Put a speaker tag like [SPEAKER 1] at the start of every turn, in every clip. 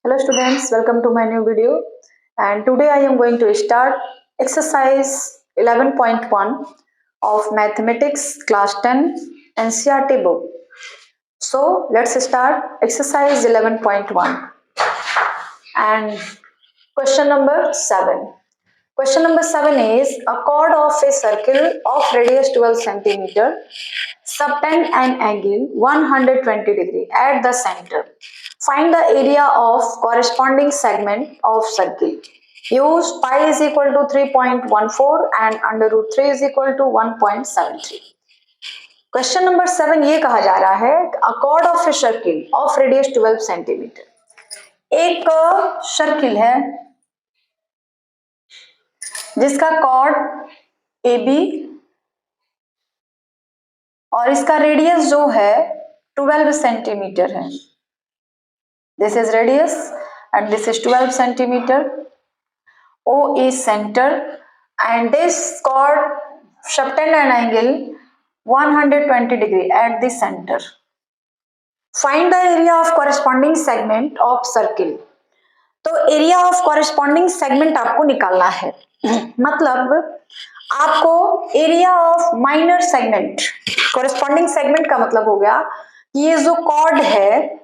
[SPEAKER 1] Hello students, welcome to my new video, and today I am going to start exercise 11.1 of mathematics class 10 NCERT book. So let's start exercise 11.1 and question number 7. Question number 7 is a chord of a circle of radius 12 centimeter subtend an angle 120 degree at the center. Find the area of corresponding segment of circle. Use pi is equal to 3.14 and under root 3 is equal to 1.73. Question number 7 ये कहा जा रहा है a chord of a circle of radius 12 centimetre. एक circle है जिसका cord AB और इसका रेडियस जो है 12 सेंटीमीटर है. This is radius and this is 12 centimeter. O is center and this chord subtend an angle 120 degree at the center. Find the area of corresponding segment of circle. तो area of corresponding segment आपको निकालना है. मतलब आपको area of minor segment, corresponding segment का मतलब हो गया कि ये जो कॉर्ड है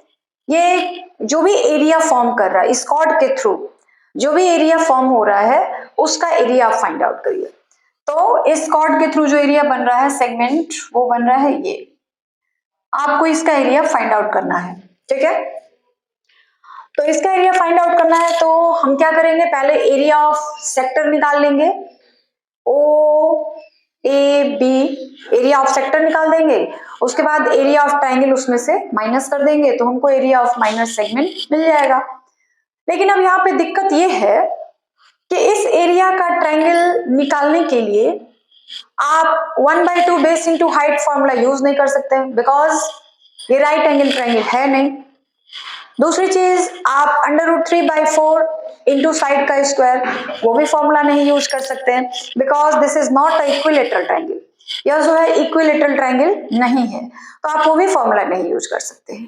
[SPEAKER 1] ये जो भी एरिया फॉर्म कर रहा है इस कॉर्ड के थ्रू जो भी एरिया फॉर्म हो रहा है उसका एरिया आप फाइंड आउट करिए. तो इस कॉर्ड के थ्रू जो एरिया बन रहा है सेगमेंट वो बन रहा है ये. आपको इसका एरिया फाइंड आउट करना है. ठीक है, तो इसका एरिया फाइंड आउट करना है तो हम क्या करेंगे, पहले एरिया ऑफ सेक्टर निकाल लेंगे. O A B area of sector निकाल देंगे. उसके बाद एरिया ऑफ ट्रायंगल उसमें से माइनस कर देंगे तो हमको एरिया ऑफ माइनर सेगमेंट मिल जाएगा. लेकिन अब यहाँ पे दिक्कत ये है कि इस एरिया का ट्रायंगल निकालने के लिए आप 1/2 base into height formula use नहीं कर सकते बिकॉज ये राइट एंगल ट्रायंगल है नहीं. दूसरी चीज आप √3/4 इंटू साइड का स्क्वायर वो भी फॉर्मूला नहीं यूज कर सकते हैं because this is not a equilateral triangle. यह जो है इक्विलेटरल ट्रायंगल नहीं है तो आप वो भी फॉर्मूला नहीं यूज कर सकते हैं.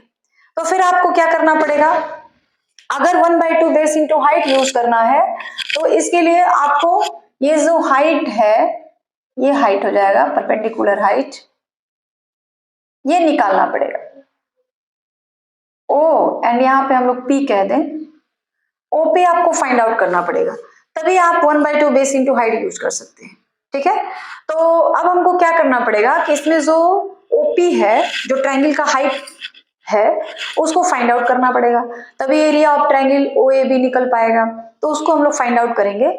[SPEAKER 1] तो फिर आपको क्या करना पड़ेगा, अगर 1/2 बेस इंटू हाइट यूज करना है तो इसके लिए आपको ये जो हाइट है ये हाइट हो जाएगा परपेंडिकुलर हाइट, ये निकालना पड़ेगा. ओ एंड यहाँ पे हम लोग पी कह दें. ओ पे आपको फाइंड आउट करना पड़ेगा तभी आप 1/2 बेस इंटू हाइट यूज कर सकते हैं. ठीक है, तो अब हमको क्या करना पड़ेगा कि इसमें जो ओपी है जो ट्रायंगल का हाइट है उसको फाइंड आउट करना पड़ेगा तभी area of triangle O A B निकल पाएगा. तो उसको हम लोग फाइंड आउट करेंगे.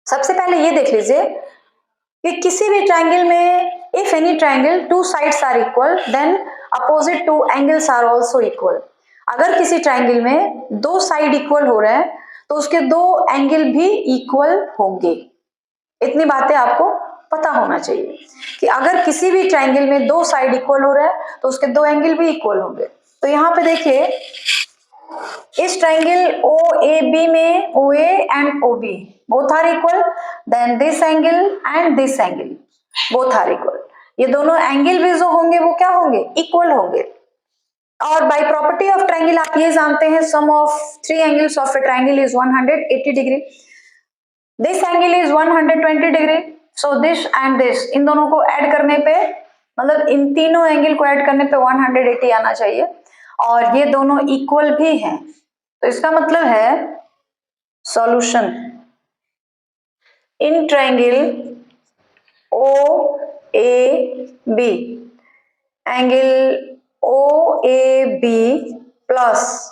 [SPEAKER 1] सबसे पहले ये देख लीजिए कि किसी भी ट्रायंगल में if any triangle two sides are equal then opposite two angles are also equal. अगर किसी ट्रायंगल में दो साइड इक्वल हो रहे हैं तो उसके दो एंगल भी इक्वल होंगे. इतनी बातें आपको पता होना चाहिए कि अगर किसी भी ट्रायंगल में दो साइड इक्वल हो रहे हैं तो उसके दो एंगल भी इक्वल होंगे. तो यहाँ पे देखिए इस ट्रायंगल ओ ए बी में O A and O B both are equal, then this angle and this angle both are equal. ये दोनों एंगल भी जो होंगे वो क्या होंगे, इक्वल होंगे. और बाय प्रॉपर्टी ऑफ ट्रायंगल आप ये जानते हैं sum of three angles of a triangle is 180 degree. This angle is 120 degree. So this and this इन दोनों को ऐड करने पे मतलब इन तीनों एंगल को ऐड करने पे 180 आना चाहिए और ये दोनों इक्वल भी हैं. तो इसका मतलब है solution in triangle O A B angle O A B plus,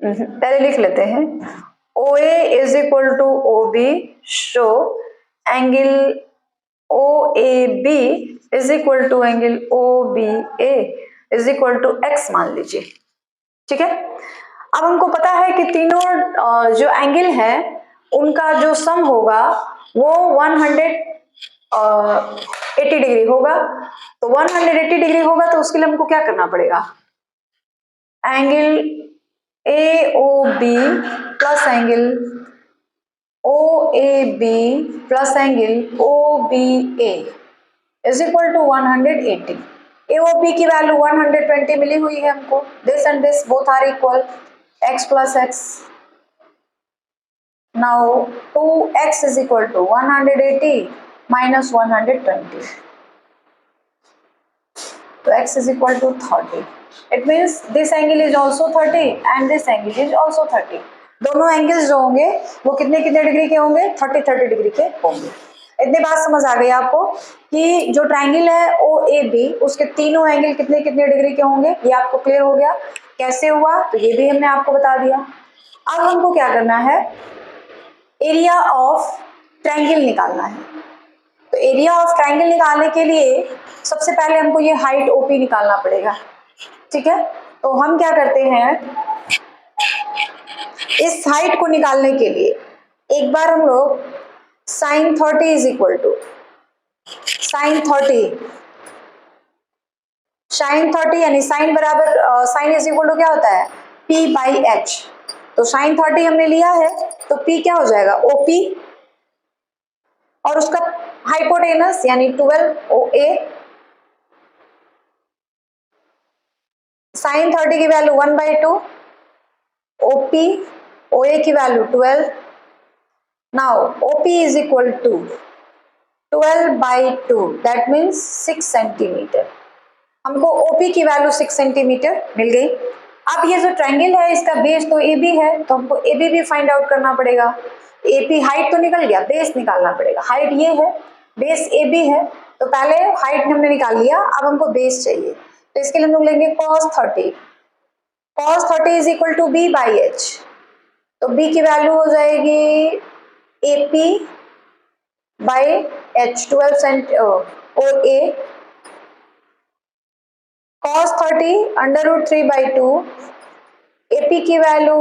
[SPEAKER 1] पहले लिख लेते हैं, O A is equal to O B. Show angle O A B is equal to angle O B A is equal to x मान लीजिए. ठीक है, अब हमको पता है कि तीनों जो एंगल है उनका जो सम होगा वो 180 डिग्री होगा. तो 180 डिग्री होगा तो उसके लिए हमको क्या करना पड़ेगा, angle A O B plus angle O A B plus angle O B A is equal to 180. AOB की वैल्यू 120 मिली हुई है हमको, this and this both are equal, x plus x. Now 2x is equal to 180 minus 120, तो x is equal to 30. It means this angle is also 30 and this angle is also 30. दोनों angles जो होंगे वो कितने कितने degree के होंगे, 30 degree के होंगे। इतनी बात समझ आ गई आपको कि जो ट्रायंगल है OAB उसके तीनों एंगल कितने कितने डिग्री के होंगे, ये आपको क्लियर हो गया। कैसे हुआ तो ये भी हमने आपको बता दिया। अब हमको क्या करना है, एरिया ऑफ ट्रायंगल निकालना है। तो एरिया ऑफ ट्रायंगल निकालने के लिए सबसे पहले हमको ये हाइट OP निकालना पड़ेगा, ठीक है। तो हम क्या करते हैं, इस हाइट को निकालने के लिए एक बार हम लोग sin 30 is equal to sin 30 यानी साइन बराबर साइन इज इक्वल टू क्या होता है, P बाई H। तो sin 30 हमने लिया है तो P क्या हो जाएगा, OP, और उसका हाइपोटेनस यानी 12 OA। sin 30 की वैल्यू 1/2, OP OA की value 12। Now OP is equal to 12/2, that means 6 centimetre. हमको OP की वैल्यू 6 सेंटीमीटर मिल गई। अब ये जो ट्रायंगल है इसका बेस तो AB है, तो हमको AB भी फाइंड आउट करना पड़ेगा। AP हाइट तो निकल गया, बेस निकालना पड़ेगा। हाइट ये है, बेस AB है, तो पहले हाइट हमने निकाल लिया, अब हमको बेस चाहिए। तो इसके लिए हम लोग लेंगे cos 30। cos 30 is equal to B by H। तो B की वैल्यू हो जाएगी AP बाई H, 12 सेंट और A। cos 30 under root 3/2, AP की वैल्यू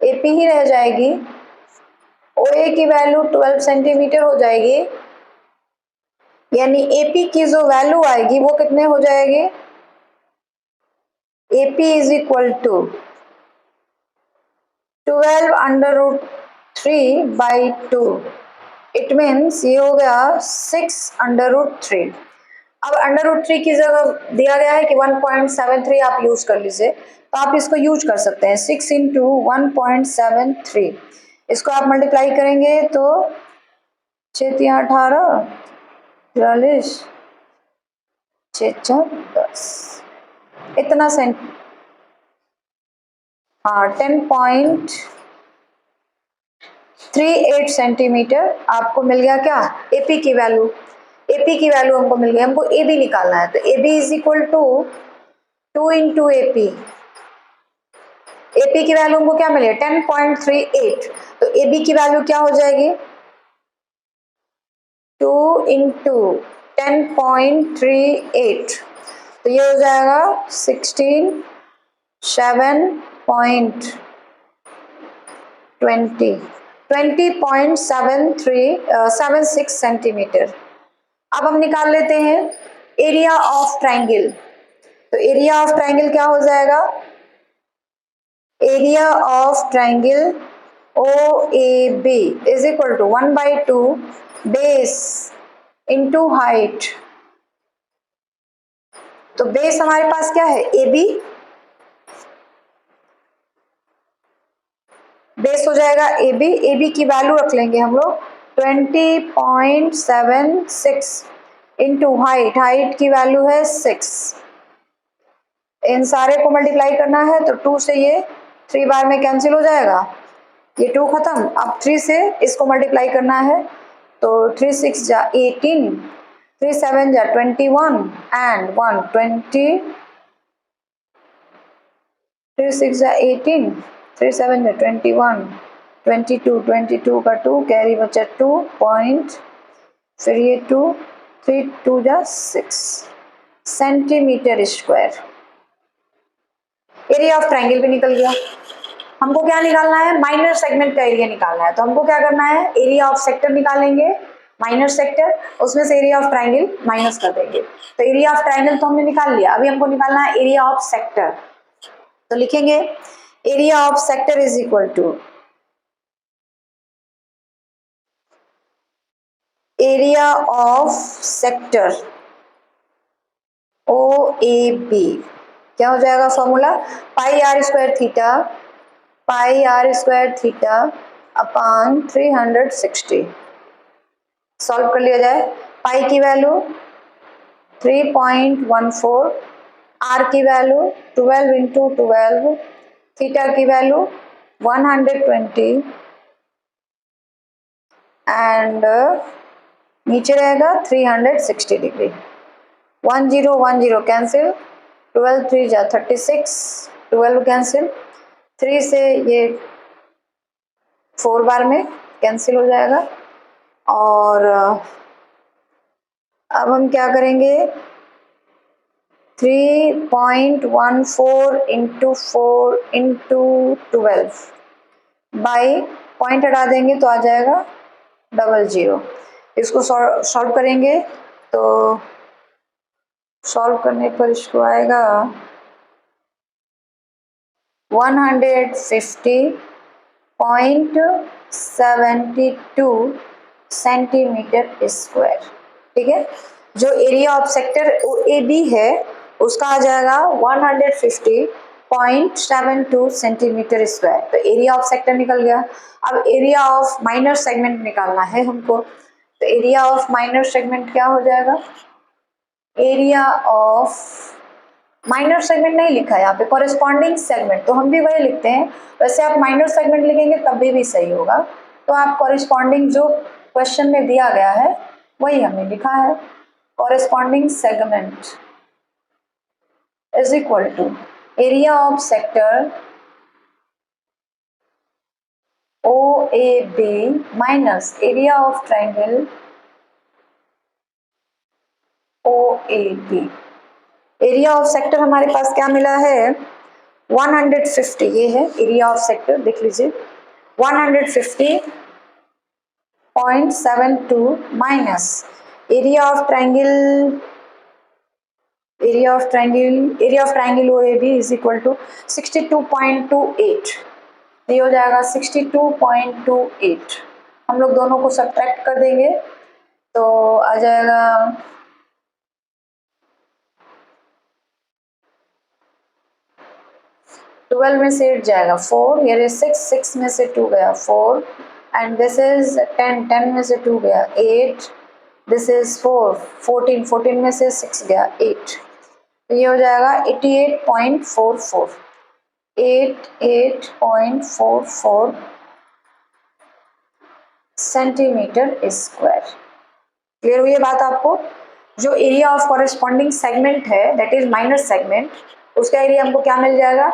[SPEAKER 1] AP ही रह जाएगी, OA की वैल्यू 12 सेंटीमीटर हो जाएगी, यानी AP की जो वैल्यू आएगी वो कितने हो जाएगी, AP is equal to 12 under root 3/2। It means ये हो गया 6 अंडर रूट 3। अब अंडर रूट 3 की जगह दिया गया है कि 1.73 आप यूज कर लीजिए, तो आप इसको यूज कर सकते हैं। 6 इंटू 1.73, इसको आप मल्टीप्लाई करेंगे तो 6 3 18 43 6 4 10, इतना सेंट, हाँ 10.38 सेंटीमीटर आपको मिल गया। क्या, AP की वैल्यू, AP की वैल्यू हमको मिल गई। हमको AB निकालना है, तो AB is equal to 2 into AP। AP की वैल्यू हमको क्या मिली, 10.38, तो AB की वैल्यू क्या हो जाएगी, 2 इंटू 10.38, तो ये हो जाएगा 20.76 सेंटीमीटर। अब हम निकाल लेते हैं एरिया ऑफ ट्रायंगल। तो एरिया ऑफ ट्रायंगल क्या हो जाएगा, area of triangle OAB is equal to 1/2 base into height. तो बेस हमारे पास क्या है, AB, बेस हो जाएगा AB की वैल्यू रख लेंगे हम लोग 20.76 इंटू हाइट, हाइट की वैल्यू है 6। इन सारे को मल्टीप्लाई करना है तो 2 से ये 3 बार में कैंसिल हो जाएगा, ये 2 खत्म। अब 3 से इसको मल्टीप्लाई करना है, तो 3 6 जा 18, 3 7 जा 21 एंड 1 20, 3 6 जा 18, 3 7 जा 21, 22, 22 का 2 कैरी बचा 2 पॉइंट, फिर ये 2, 3 2 जा 6 centimetre square. Area of triangle भी निकल गया। हमको क्या निकालना है, माइनर सेगमेंट का एरिया निकालना है। तो हमको क्या करना है, एरिया ऑफ सेक्टर निकालेंगे, माइनर सेक्टर, उसमें से एरिया ऑफ ट्रायंगल माइनस कर देंगे। तो एरिया ऑफ ट्रायंगल तो हमने निकाल लिया, अभी हमको निकालना है एरिया ऑफ सेक्टर। तो लिखेंगे area of sector is equal to area of sector O A B, क्या हो जाएगा formula, pi r square theta upon 360। Solve कर लिया जाए, पाई की वैल्यू 3.14, आर की वैल्यू 12 इंटू 12, थीटा की वैल्यू 120 एंड नीचे रहेगा 360 डिग्री। 1010 कैंसिल, 12 3 जा 36, 12 कैंसिल, 3 से ये 4 बार में कैंसिल हो जाएगा। और अब हम क्या करेंगे, 3.14 इंटू 4 इंटू 12 बाई पॉइंट हटा देंगे तो आ जाएगा 00। इसको सॉल्व करेंगे तो सॉल्व करने पर इसको आएगा 150.72 सेंटीमीटर स्क्वायर। ठीक है, जो area of sector A B है उसका आ जाएगा 150.72 सेंटीमीटर स्क्वायर। तो एरिया ऑफ सेक्टर निकल गया। अब एरिया ऑफ माइनर सेगमेंट निकालना है हमको, तो एरिया ऑफ माइनर सेगमेंट क्या हो जाएगा, एरिया ऑफ माइनर सेगमेंट नहीं लिखा है यहाँ पे, कॉरेस्पॉन्डिंग सेगमेंट, तो हम भी वही लिखते हैं। वैसे आप माइनर सेगमेंट लिखेंगे तब भी सही होगा, तो आप कॉरेस्पॉन्डिंग जो क्वेश्चन में दिया गया है वही हमने लिखा है। Corresponding segment is equal to area of sector O A B minus area of triangle O A B. Area of sector हमारे पास क्या मिला है, 150, ये है एरिया ऑफ सेक्टर, देख लीजिए 150.72 minus area of triangle O A B is equal to 62.28। ये हो जाएगा 62.28। हम लोग दोनों को सब्ट्रैक्ट कर देंगे तो आ जाएगा 12 में से 8 जाएगा 4, ये 6 में से 2 गया 4 एंड दिस इज 10 में से 2 गया 8, दिस इज 14 में से 6 गया 8, तो ये हो जाएगा 88.44 सेंटीमीटर स्क्वायर। क्लियर हुई है बात आपको। जो एरिया ऑफ कॉरेस्पॉन्डिंग सेगमेंट है दैट इज माइनर सेगमेंट, उसका एरिया हमको क्या मिल जाएगा,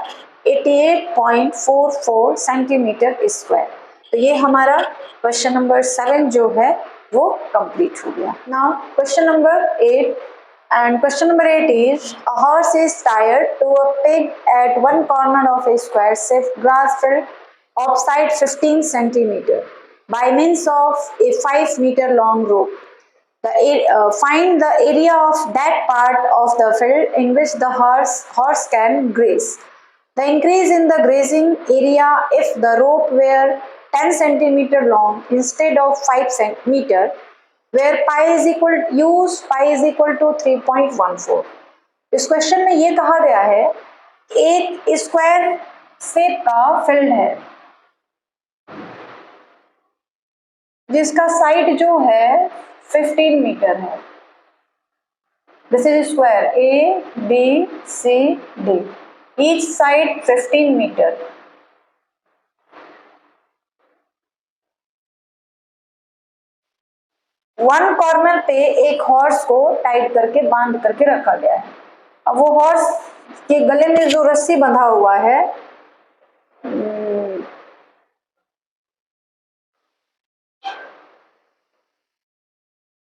[SPEAKER 1] 88.44 सेंटीमीटर स्क्वायर। तो ये हमारा क्वेश्चन नंबर 7 जो है वो कंप्लीट हो गया। Now question number 8, and question number 8 is a horse is tied to a peg at one corner of a square safe grass field of side 15 centimeter by means of a 5-meter long rope. Find the area of that part of the field in which the horse can graze. The increase in the grazing area if the rope were 10 centimeter long instead of 5 centimeter, where pi is equal to 3.14। इस question में ये कहा गया है एक square shape का field है जिसका साइड जो है 15 मीटर है। This is square A B C D, each side 15 metre. One corner पे एक हॉर्स को टाइट करके बांध करके रखा गया है। अब वो हॉर्स के गले में जो रस्सी बंधा हुआ है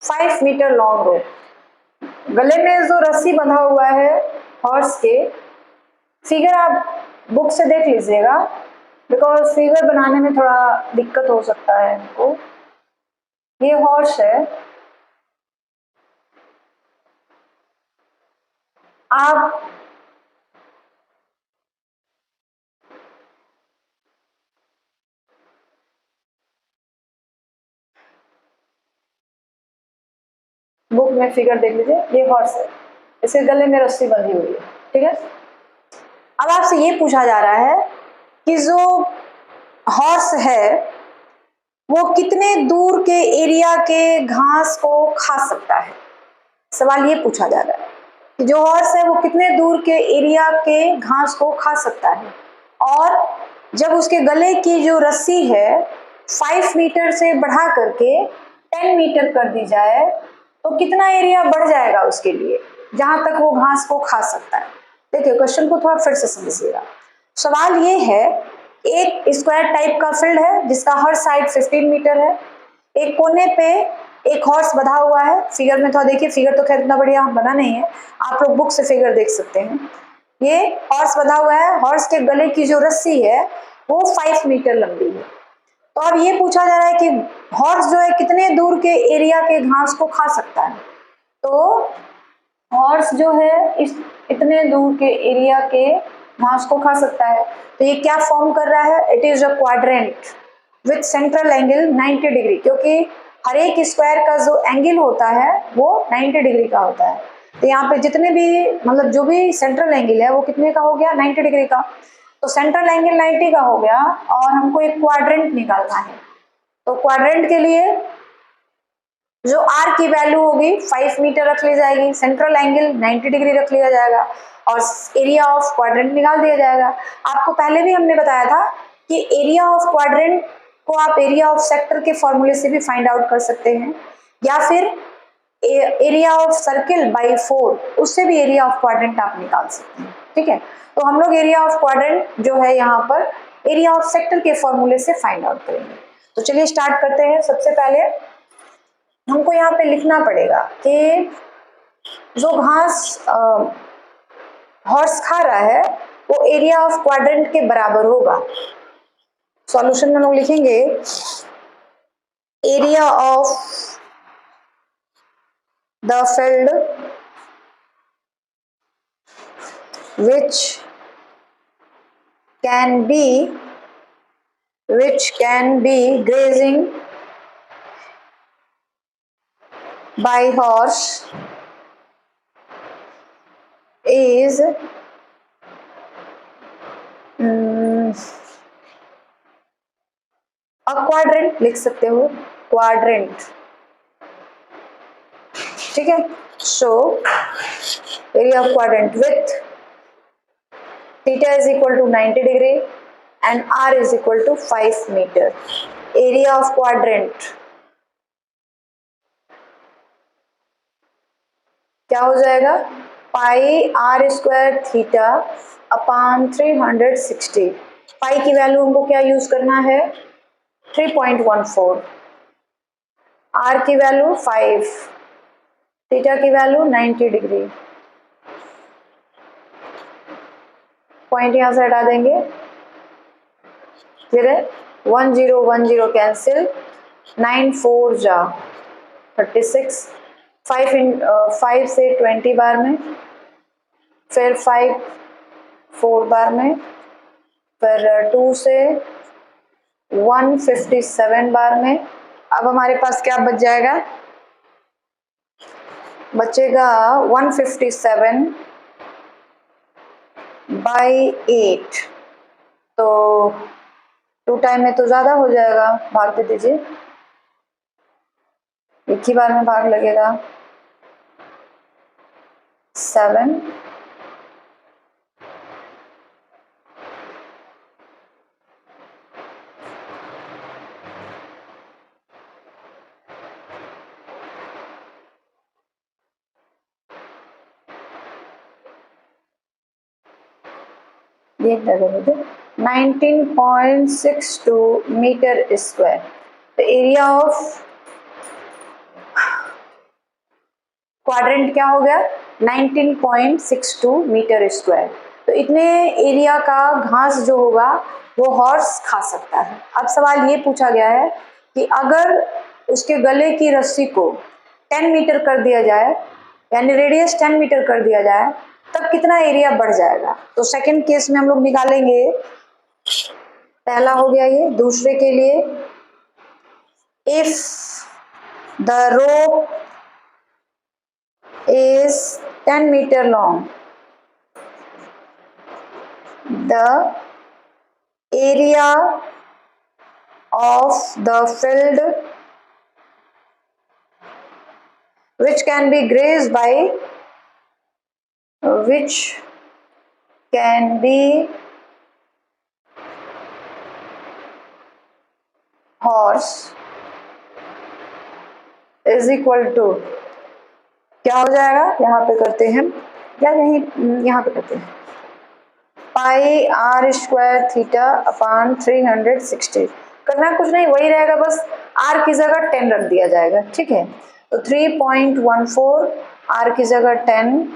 [SPEAKER 1] 5 मीटर लॉन्ग रोप, गले में जो रस्सी बंधा हुआ है हॉर्स के, फिगर आप बुक से देख लीजिएगा बिकॉज फिगर बनाने में थोड़ा दिक्कत हो सकता है हमको। ये हॉर्स है, आप बुक में फिगर देख लीजिए, ये हॉर्स है, इसके गले में रस्सी बंधी हुई है, ठीक है। अब आपसे ये पूछा जा रहा है कि जो हॉर्स है वो कितने दूर के एरिया के घास को खा सकता है। सवाल ये पूछा जा रहा है कि जो हॉर्स है वो कितने दूर के एरिया के घास को खा सकता है, और जब उसके गले की जो रस्सी है 5 मीटर से बढ़ा करके 10 मीटर कर दी जाए तो कितना एरिया बढ़ जाएगा उसके लिए जहां तक वो घास को खा सकता है। देखिए क्वेश्चन को थोड़ा फिर से समझिएगा। सवाल ये है, एक स्क्वायर टाइप का फील्ड है जिसका हर साइड 15 मीटर है, एक कोने पे एक हॉर्स बंधा हुआ है। फिगर में थोड़ा देखिए, फिगर तो खैर इतना बढ़िया बना नहीं है, आप लोग बुक से फिगर देख सकते हैं। ये हॉर्स बंधा हुआ है, हॉर्स के गले की जो रस्सी है वो 5 मीटर लंबी है। तो अब ये पूछा जा रहा है कि हॉर्स जो है कितने दूर के एरिया के घास को खा सकता है। तो हॉर्स जो है इस इतने दूर के एरिया के घास को खा सकता है। तो ये क्या फॉर्म कर रहा है, it is a quadrant with central angle 90 degree, क्योंकि हर एक स्क्वायर का जो एंगल होता है वो 90 डिग्री का होता है। तो यहाँ पे जितने भी मतलब जो भी सेंट्रल एंगल है वो कितने का हो गया, 90 डिग्री का। तो सेंट्रल एंगल 90 का हो गया और हमको एक क्वाड्रेंट निकालना है। तो क्वाड्रेंट के लिए जो आर की वैल्यू होगी 5 मीटर रख ली जाएगी, सेंट्रल एंगल 90 डिग्री रख लिया जाएगा और एरिया ऑफ क्वाड्रेंट निकाल दिया जाएगा। आपको पहले भी हमने बताया था कि एरिया ऑफ क्वाड्रेंट को आप एरिया ऑफ सेक्टर के फॉर्मूले से भी फाइंड आउट कर सकते हैं, या फिर एरिया ऑफ सर्किल बाई 4 उससे भी एरिया ऑफ क्वाड्रेंट आप निकाल सकते हैं, ठीक है। तो हम लोग एरिया ऑफ क्वाड्रेंट जो है यहाँ पर एरिया ऑफ सेक्टर के फॉर्मूले से फाइंड आउट करेंगे। तो चलिए स्टार्ट करते हैं। सबसे पहले हमको यहाँ पे लिखना पड़ेगा कि जो घास हॉर्स खा रहा है वो एरिया ऑफ क्वाड्रेंट के बराबर होगा। सॉल्यूशन में हम लोग लिखेंगे area of the field which can be grazing by horse is a quadrant, लिख सकते हो क्वाड्रेंट, ठीक है। So area of quadrant with theta is equal to 90 degree and r is equal to 5 meter. Area of quadrant क्या हो जाएगा, पाई r square theta upon 360। पाई की value हमको क्या यूज करना है, 3.14, आर की वैल्यू 5, थीटा की वैल्यू 90 डिग्री। पॉइंट यहां से हटा देंगे, फिर 1 0 1 0 कैंसिल, 9 4 जा 36, 5 से 20 बार में, फिर 5 4 बार में, फिर 2 से 157 बार में। अब हमारे पास क्या बच जाएगा, बचेगा 157 बाई 8। तो 2 टाइम में तो ज्यादा हो जाएगा, भाग दे दीजिए, एक ही बार में भाग लगेगा। 7 19.62 मीटर स्क्वायर। तो एरिया ऑफ क्वाड्रेंट क्या हो गया, 19.62 मीटर स्क्वायर। तो इतने एरिया का घास जो होगा वो हॉर्स खा सकता है। अब सवाल ये पूछा गया है कि अगर उसके गले की रस्सी को 10 मीटर कर दिया जाए, यानी रेडियस 10 मीटर कर दिया जाए, तब कितना एरिया बढ़ जाएगा। तो सेकंड केस में हम लोग निकालेंगे, पहला हो गया ये। दूसरे के लिए, if the rope is 10 meter long. The area of the field which can be grazed by horse is equal to, क्या हो जाएगा, यहाँ पे करते हैं या यहीं यहाँ पे करते हैं, पाई आर स्क्वायर थीटा अपान 360. करना कुछ नहीं, वही रहेगा, बस आर की जगह 10 रख दिया जाएगा. ठीक है, तो 3.14 आर की जगह 10,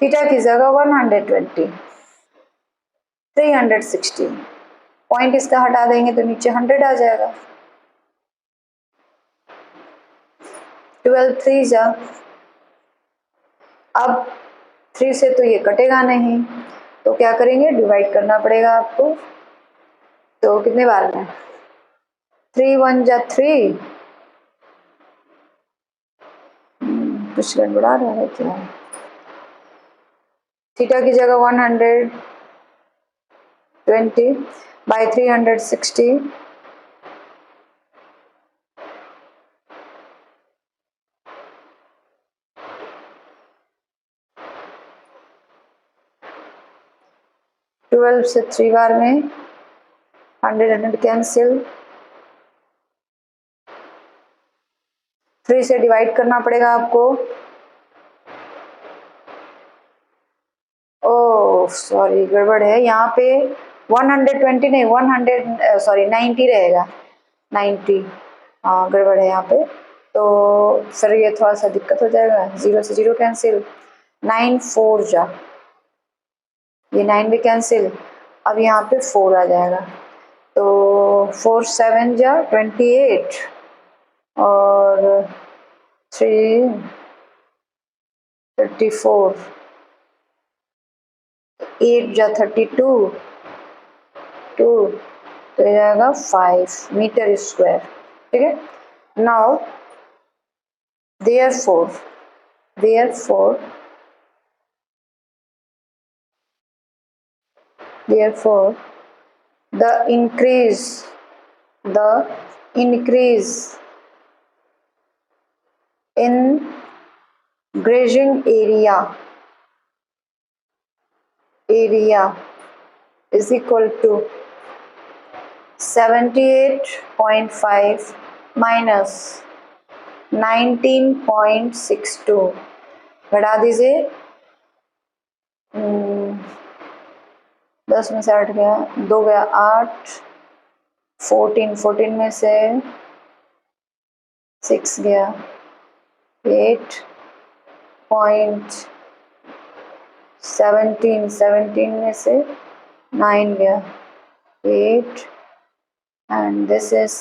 [SPEAKER 1] थीटा की जगह 120, 360. पॉइंट इसका हटा देंगे तो नीचे 100 आ जाएगा. 12 3 जा, अब 3 से तो ये कटेगा नहीं, तो क्या करेंगे, डिवाइड करना पड़ेगा आपको. तो कितने बार में, 3 1 जा 3, कुछ गड़बड़ा रहा है क्या. थीटा की जगह 120 बाई 360, ट्वेल्व से 3 बार में 100 कैंसिल, 3 से डिवाइड करना पड़ेगा आपको. ओह सॉरी, गड़बड़ है यहाँ पे, 120 नहीं 90 रहेगा, 90. हाँ गड़बड़ है यहाँ पे, तो फिर ये थोड़ा सा दिक्कत हो जाएगा. 0 से 0 कैंसिल, 9 4 जा, ये 9 भी कैंसिल, अब यहाँ पे 4 आ जाएगा. तो 4 7 जा 28 और 3 34, 8 जा 32, 2 तो ये जाएगा 5 मीटर स्क्वायर. ठीक है, now therefore the increase in grazing area is equal to 78.5 minus 19.62. घटा दीजिए, 10 में से 8 गया, 2 गया 8, 14 में से 6 गया, 8.17 में से 9 गया, 8 एंड दिस इज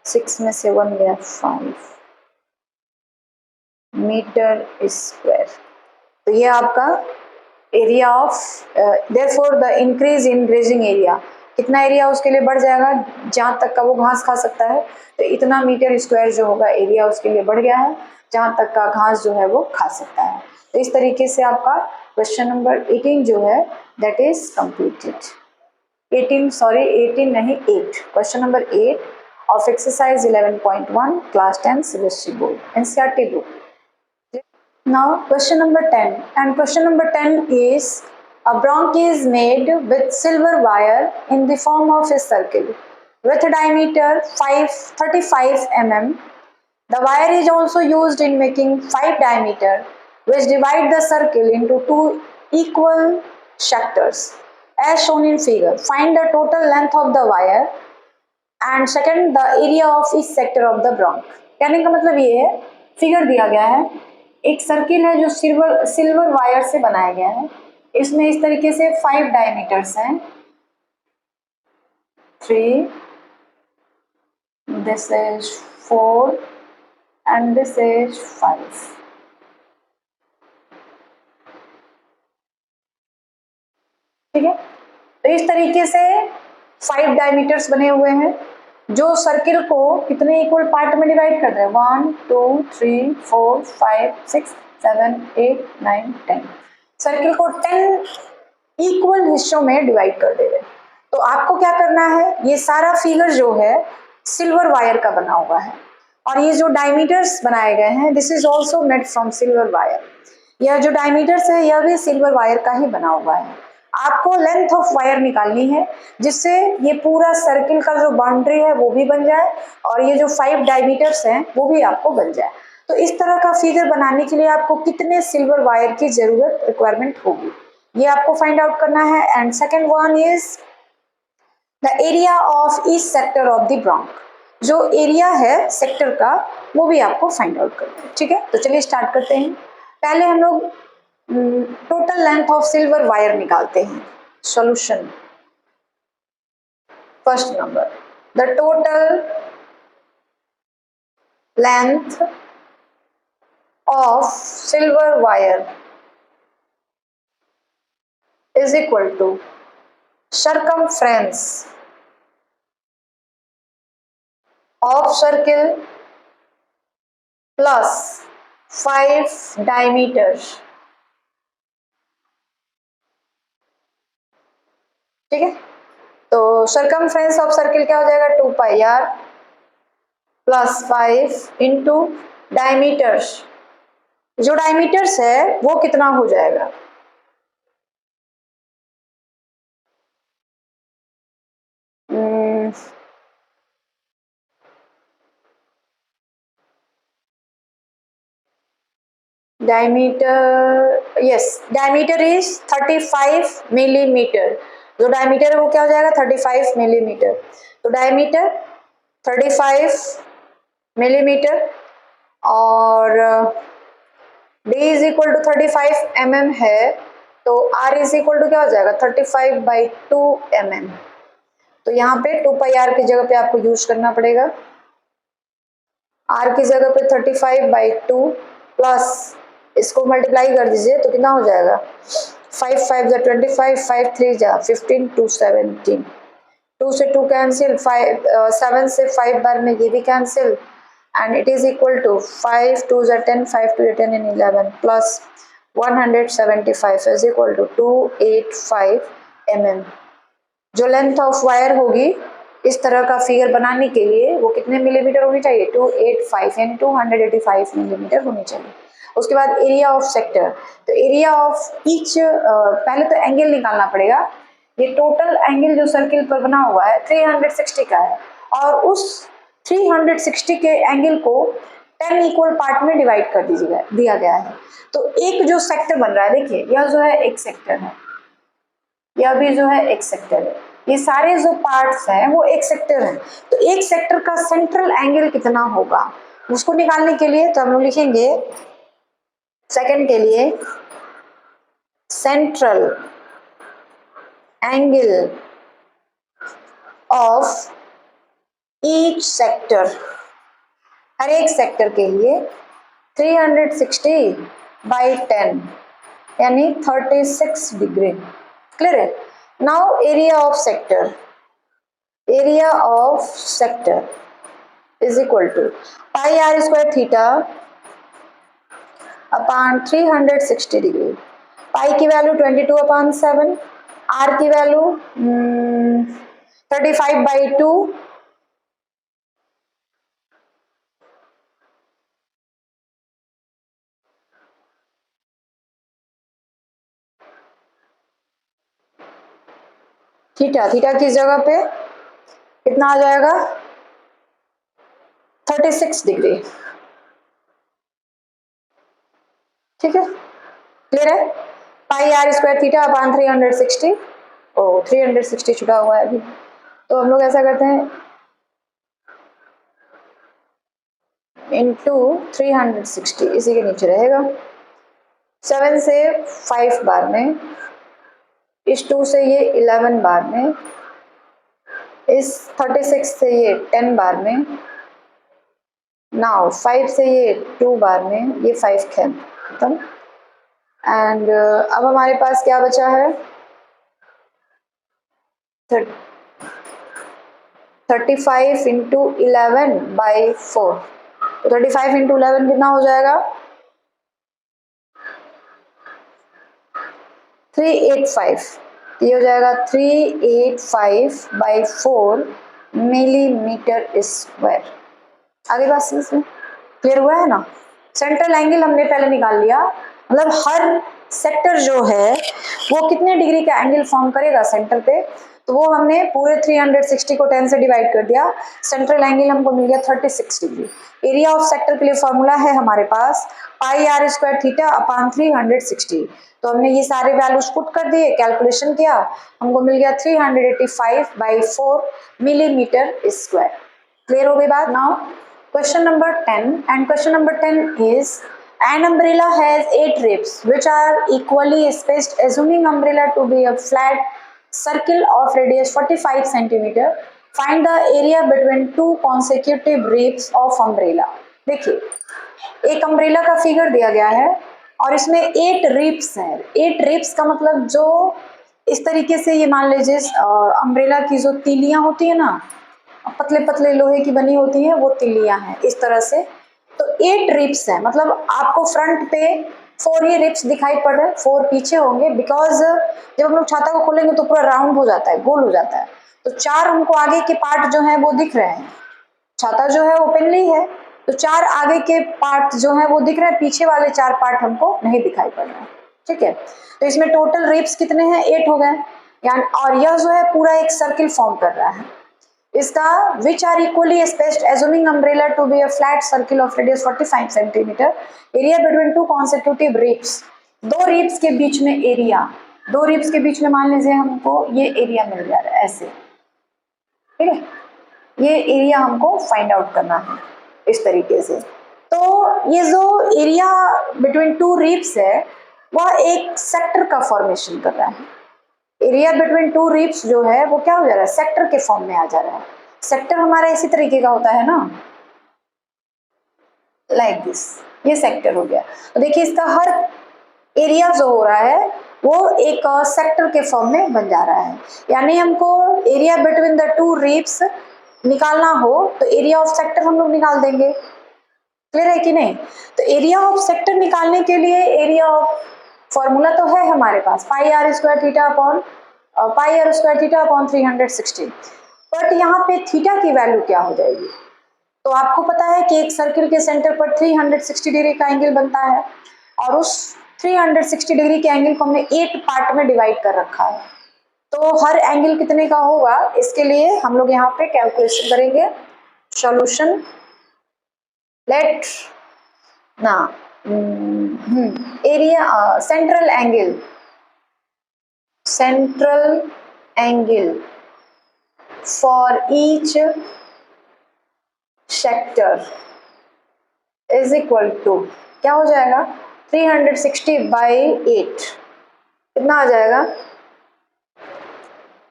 [SPEAKER 1] 6 में से 1 गया, 5 मीटर स्क्वायर. तो ये आपका area of, therefore the increase in grazing area, कितना एरिया उसके लिए बढ़ जाएगा, जहाँ तक का वो घास खा सकता है, तो इतना मीटर स्क्वायर जो होगा एरिया उसके लिए बढ़ गया है, जहाँ तक का घास जो है वो खा सकता है. तो इस तरीके से आपका क्वेश्चन नंबर 18 जो है दैट इज कंप्लीटेड. 18 नहीं 8, question number 8 of exercise 11.1 class 10 CBSE board NCERT book. Now question number 10, and question number 10 is a bronch is made with silver wire in the form of a circle with a diameter 35 mm. The wire is also used in making 5 diameter which divide the circle into 2 equal sectors as shown in figure. Find the total length of the wire and second the area of each sector of the bronch. कहने का मतलब ये है, figure दिया गया है, एक circle है जो सिल्वर वायर से बनाया गया है, इसमें इस तरीके से 5 डायमीटर्स हैं, 3, this is 4 and this is 5. ठीक है, तो इस तरीके से 5 डायमीटर्स बने हुए हैं जो सर्किल को कितने इक्वल पार्ट में डिवाइड कर रहे हैं, 1 2 3 4 5 6 7, 8, 9, 10। सर्किल को 10 इक्वल हिस्सों में डिवाइड कर दे रहे। तो आपको क्या करना है, ये सारा फिगर जो है सिल्वर वायर का बना हुआ है, और ये जो डायमीटर्स बनाए गए हैं this is also made from silver wire. यह जो डायमीटर्स है यह भी सिल्वर वायर का ही बना हुआ है। आपको लेंथ ऑफ वायर निकालनी है जिससे ये पूरा सर्किल का जो बाउंड्री है वो भी बन जाए और ये जो 5 डायमीटर्स हैं वो भी आपको बन जाए। तो इस तरह का फिगर बनाने के लिए आपको कितने सिल्वर वायर की जरूरत रिक्वायरमेंट होगी ये आपको फाइंड आउट करना है। And second one is the area of each sector of the block. जो एरिया है सेक्टर का वो भी आपको फाइंड आउट करना है। ठीक है, तो चलिए स्टार्ट करते हैं। पहले हम लोग total length of silver wire निकालते हैं। Solution, first number, the total length of silver wire is equal to circumference of circle plus 5 diameters। ठीक है, तो circumference of circle क्या हो जाएगा 2 pi r plus 5 into diameters. जो डायमीटर्स है वो कितना हो जाएगा, diameter, yes diameter is 35 millimetre. जो डायमीटर है वो क्या हो जाएगा 35 मिलीमीटर। तो डायमीटर 35 मिलीमीटर और d is equal to 35 mm है, तो r इज इक्वल टू क्या हो जाएगा 35/2 mm। तो यहाँ पे 2 पाई r की जगह पे आपको यूज करना पड़ेगा। r की जगह पे 35/2 प्लस इसको मल्टीप्लाई कर दीजिए तो कितना हो जाएगा 5 5 जा 25, 5 3 जा 15, 2 17, 2 से 2 कैंसिल, 5 7 से 5 बार में ये भी cancel and it is equal to 5 2 जा 10, 5 2 10 and 11 plus 175 is equal to 285 mm। जो लेंथ ऑफ वायर होगी इस तरह का फिगर बनाने के लिए वो कितने मिलीमीटर होनी चाहिए 285 यानी 285 मिलीमीटर होनी चाहिए। उसके बाद एरिया ऑफ सेक्टर, तो एरिया ऑफ ईच पहले तो एंगल निकालना पड़ेगा। ये टोटल एंगल जो सर्किल पर बना हुआ है 360 का है और उस 360 के एंगल को 10 इक्वल पार्ट में डिवाइड कर दिया गया है। तो एक जो सेक्टर बन रहा है देखिए यह जो है एक सेक्टर है, यह भी जो है एक सेक्टर है, ये सारे जो पार्ट्स हैं वो एक सेक्टर हैं। तो एक सेक्टर का सेंट्रल एंगल कितना होगा उसको निकालने के लिए तो हम लोग लिखेंगे सेकंड के लिए central angle of each sector, हर एक सेक्टर के लिए 360/10 यानी 36 डिग्री। क्लियर है। Now area of sector, area of sector is equal to pi r square theta upon 360 degree. Pi की वैल्यू 22/7, r की वैल्यू 35/2 थीटा, थीटा की जगह पे कितना आ जाएगा 36 डिग्री। ठीक है, क्लियर है। पाई r स्क्वायर थीटा अपॉन 360, ओ 360 छुटा हुआ है अभी, तो हम लोग ऐसा करते हैं इंटू 360 इसी के नीचे रहेगा। 7 से 5 बार में, इस 2 से ये 11 बार में, इस 36 से ये 10 बार में, नाउ 5 से ये 2 बार में, ये 5 खत्म। एंड अब हमारे पास क्या बचा है 35 इंटू 11/4। तो 35 इंटू 11 कितना हो जाएगा 385, ये हो जाएगा 385/4 मिलीमीटर स्क्वायर। आगे बात समझ में क्लियर हुआ है ना। सेंट्रल एंगल हमने पहले निकाल लिया, मतलब हर सेक्टर जो है वो कितने डिग्री का एंगल फॉर्म करेगा सेंटर पे, तो वो हमने पूरे 360 को 10 से डिवाइड कर दिया, सेंट्रल एंगल हमको मिल गया 36 डिग्री। एरिया ऑफ सेक्टर के लिए फॉर्मूला है हमारे पास pi r square theta upon 360। तो हमने ये सारे वैल्यूज पुट कर दिए, कैलकुलेशन किया, हमको मिल गया 385/4 मिलीमीटर स्क्वायर। क्लियर हो गई बात। Now question number 10, and question number 10 is an umbrella has 8 ribs which are equally spaced. Assuming umbrella to be a flat circle of radius 45 centimeter, find the area between two consecutive ribs of umbrella. देखिए एक umbrella का figure दिया गया है और इसमें 8 ribs हैं। 8 ribs का मतलब जो इस तरीके से ये मान लीजिए अम्ब्रेला की जो तीलियां होती है ना, पतले पतले लोहे की बनी होती है, वो तिल्लियां हैं इस तरह से। तो 8 रिब्स है, मतलब आपको फ्रंट पे 4 ही रिब्स दिखाई पड़ रहे हैं, 4 पीछे होंगे, बिकॉज जब हम लोग छाता को खोलेंगे तो पूरा राउंड हो जाता है, गोल हो जाता है। तो 4 हमको आगे के पार्ट जो है वो दिख रहे हैं, छाता जो है ओपनली है, तो 4 आगे के पार्ट जो है वो दिख रहे हैं, पीछे वाले 4 पार्ट हमको नहीं दिखाई पड़ रहे हैं। ठीक है, तो इसमें टोटल रिब्स कितने हैं, 8 हो गए यानी, और यह जो है पूरा एक सर्किल फॉर्म कर रहा है। इसका which are equally spaced assuming umbrella to be a flat circle of radius 45 centimeter, area between two consecutive ribs, दो रिब्स के बीच में एरिया, दो रिब्स के बीच में मान लीजिए हमको ये एरिया मिल जा रहा है ऐसे, ठीक है, ये एरिया हमको फाइंड आउट करना है इस तरीके से। तो ये जो एरिया बिटवीन टू रिब्स है वह एक सेक्टर का फॉर्मेशन कर रहा है। एरिया बिटवीन टू रिब्स जो है वो क्या हो जा रहा है, सेक्टर के फॉर्म में आ जा रहा है। सेक्टर हमारा इसी तरीके का होता है ना, लाइक दिस, ये सेक्टर हो गया। तो देखिए इसका हर एरिया जो हो रहा है वो एक सेक्टर के फॉर्म में बन जा रहा है। यानी हमको area between the two ribs निकालना हो तो एरिया ऑफ सेक्टर हम लोग निकाल देंगे। क्लियर है कि नहीं। तो एरिया ऑफ सेक्टर निकालने के लिए एरिया ऑफ फॉर्मूला तो है हमारे पास pi r square theta upon 360, but यहाँ पे थीटा की वैल्यू क्या हो जाएगी। तो आपको पता है कि एक सर्किल के सेंटर पर 360 डिग्री का एंगल बनता है और उस 360 डिग्री के एंगल को हमने 8 पार्ट में डिवाइड कर रखा है। तो हर एंगल कितने का होगा, इसके लिए हम लोग यहाँ पे कैलकुलेशन करेंगे। सॉल्यूशन लेट ना area central angle for each sector is equal to क्या हो जाएगा, 360/8 कितना आ जाएगा,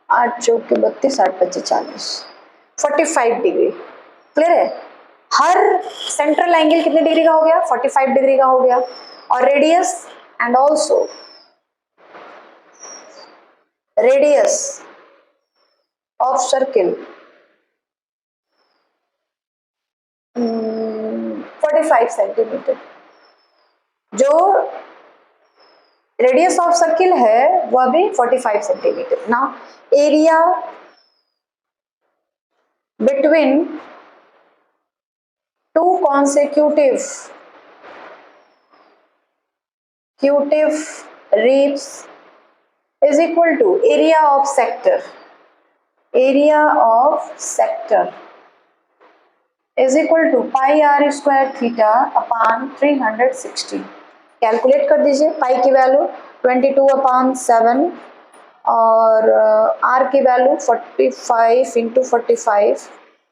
[SPEAKER 1] 8 चौक के 32, 8 25 40, 45 डिग्री। क्लियर है। हर सेंट्रल एंगल कितने डिग्री का हो गया, 45 डिग्री का हो गया, और radius and also radius of circle 45 centimetre. जो रेडियस ऑफ सर्किल है वह भी 45 सेंटीमीटर। ना area between two consecutive ribs is equal to area of sector is equal to pi r square theta upon 360। Calculate कर दीजिए, पाई की value 22/7 और r की वैल्यू 45 इंटू 45,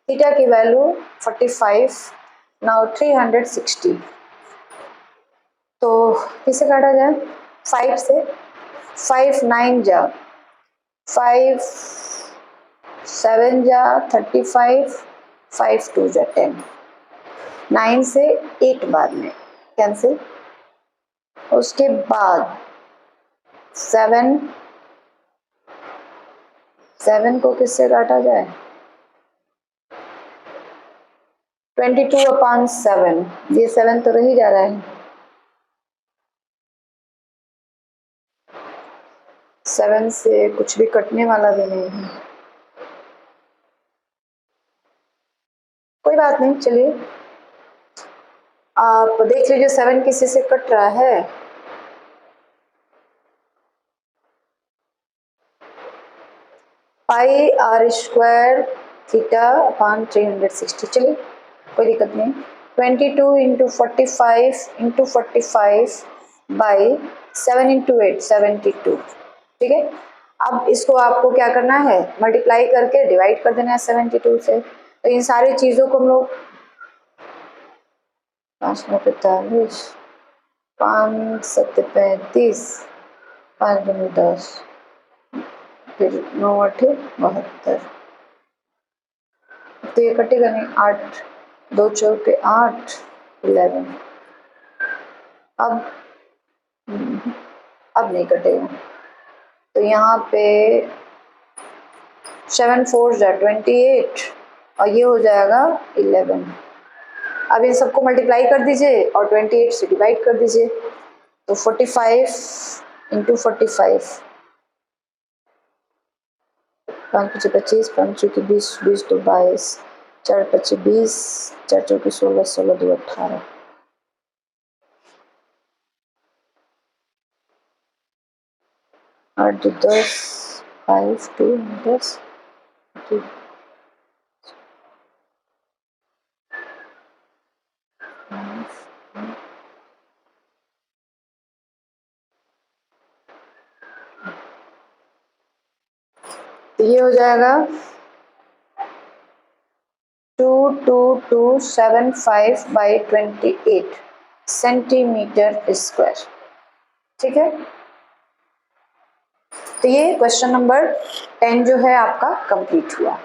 [SPEAKER 1] थीटा की वैल्यू 45, नाउ 360। तो किसे काटा जाए, 5 से, 5 9 जा 5 7 जा 35, 5 2 जा 10, 9 से 8 बाद में कैंसिल, उसके बाद 7 को किससे काटा जाए, 22/7, ये 7 तो रही जा रहा है, 7 से कुछ भी कटने वाला भी नहीं है, कोई बात नहीं। चलिए आप देख लीजिए 7 किसी से कट रहा है, पाई आर स्क्वायर थीटा अपान 360। चलिए कोई दिक्कत नहीं। 22 इंटू 45 बाई 7 इंटू 8 72। ठीक है, अब इसको आपको क्या करना है, मल्टीप्लाई करके डिवाइड कर देना है 72 से। तो इन सारी चीज़ों को हम लोग 5×45, 5×7=35, 5×10, फिर 9×8=72। तो ये कटेगा नहीं, 8 2 चौके 8 11। अब नहीं कटेगा, तो यहाँ पे 7 4 28 और ये हो जाएगा 11। अब इन सबको मल्टीप्लाई कर दीजिए और 28 से डिवाइड कर दीजिए। तो 45 इंटू 45, 5×5 = 25, 5×2 = 20, 20 × 2 = 22, 4×5 = 20, 4×4 = 16, 16×2 = 18। 8×2 = 10, 5 2 10 2। तो ये हो जाएगा 22275/28 सेंटीमीटर स्क्वायर। ठीक है, तो ये क्वेश्चन नंबर 10 जो है आपका कंप्लीट हुआ।